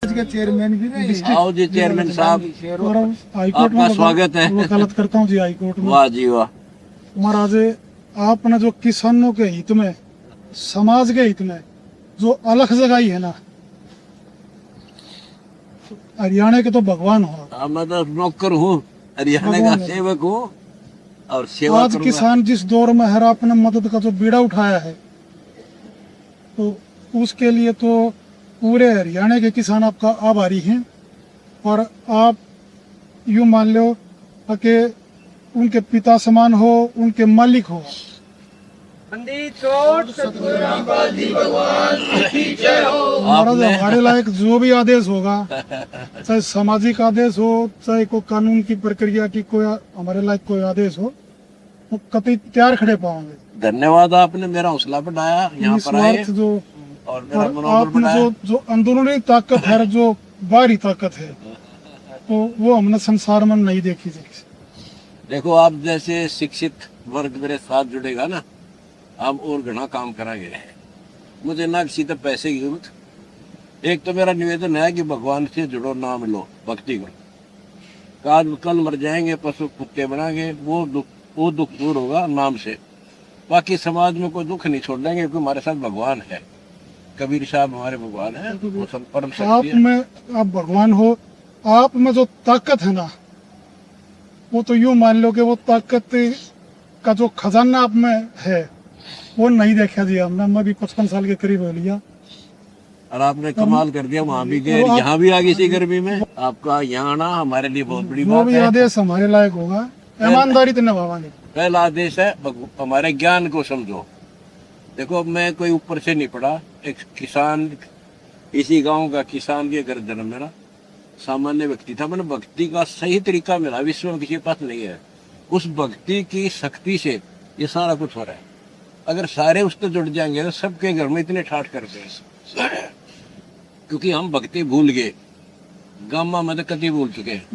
के चेयरमैन भी नहीं। आओ जी चेयरमैन साहब, हाईकोर्ट आपका स्वागत है। वकालत करता हूँ जी हाईकोर्ट में। वाह जी वाह। महाराज, आपने जो किसानों के हित में, समाज के हित में जो अलख जगाई है ना, हरियाणा के तो भगवान हो। मैं तो नौकर हूँ, हरियाणा का सेवक हूँ और सेवा आज करूंगा। किसान जिस दौर में है, आपने मदद का जो बीड़ा उठाया है, तो उसके लिए तो पूरे हरियाणा के किसान आपका आभारी हैं। और आप यूँ मान लो कि उनके पिता समान हो, उनके मालिक हो। महाराज, हमारे लायक जो भी आदेश होगा, चाहे सामाजिक आदेश हो, चाहे कोई कानून की प्रक्रिया की कोई हमारे लायक कोई आदेश हो, तो कतई तैयार खड़े पाओगे। धन्यवाद, आपने मेरा हौसला बढ़ाया, यहाँ पर आए निस्वार्थ जो और मेरा और मनोबल आपने बढ़ाया। जो अंदरूनी ताकत है, जो बाहरी ताकत है, तो वो हमने संसार में नहीं देखी थी। देखो, आप जैसे शिक्षित वर्ग मेरे साथ जुड़ेगा ना, हम और घना काम कराएंगे। मुझे ना किसी तक पैसे की जरूरत। एक तो मेरा निवेदन है कि भगवान से जुड़ो, नाम लो, भक्ति करो। आज कल मर जाएंगे, पशु कुत्ते बनाएंगे, वो दुख दूर होगा नाम से। बाकी समाज में कोई दुख नहीं छोड़ देंगे, क्योंकि हमारे साथ भगवान है। कबीर साहब हमारे भगवान है, वो परम शक्ति आप है। में आप भगवान हो, आप में जो ताकत है ना, वो तो यूं मान लो कि वो ताकत का जो खजाना आप में है, वो नहीं देखा जी हमने। मैं भी 55 साल के करीब हो लिया। और आपने कमाल कर दिया, वहाँ भी गए, यहाँ भी आ गई इसी गर्मी में। आपका यहाँ आना हमारे लिए बहुत बड़ी जो बात भी है। आदेश हमारे लायक होगा, ईमानदारी से निभावांगे। पहला आदेश है हमारे ज्ञान को समझो। देखो, मैं कोई ऊपर से नहीं पड़ा, एक किसान, इसी गांव का किसान के घर जन्म मेरा, सामान्य व्यक्ति था। मैंने भक्ति का सही तरीका मिला, विश्व में किसी के पास नहीं है। उस भक्ति की शक्ति से ये सारा कुछ हो रहा है। अगर सारे उससे जुड़ जाएंगे तो सबके घर में इतने ठाठ करते हैं, क्योंकि हम भक्ति भूल गए। गामा में तो कति भूल चुके हैं।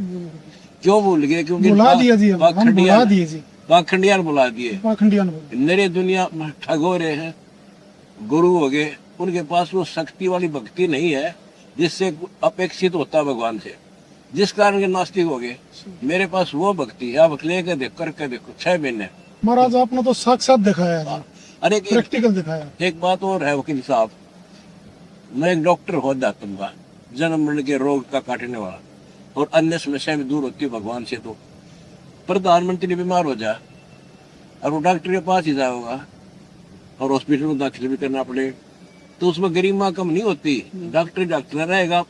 क्यों भूल गए? क्योंकि बुला दिया जी, हम बुला दिए जी, पाखंडियान बुला दिए। पाखंडियान बोल। मेरे दुनिया में ठगोरे हैं, गुरु हो गए, उनके पास वो शक्ति वाली भक्ति नहीं है जिससे अपेक्षित होता है भगवान से, जिस कारण के नास्तिक हो गए। मेरे पास वो भक्ति है, आप लेकर देखो, करके देखो। 6 महीने महाराज, आपने तो साक्षात दिखाया है, अरे प्रैक्टिकल दिखाया। एक बात और है वकील साहब, मैं एक डॉक्टर हो जाता हूँ, जन्म मरण के रोग का काटने वाला, और अन्य समस्या भी दूर होती है भगवान से। तो प्रधानमंत्री बीमार हो जाए और वो डॉक्टर के पास ही जाएगा और हॉस्पिटल में दाखिल भी करना पड़े, तो उसमें गरिमा कम नहीं होती। डॉक्टर रहेगा,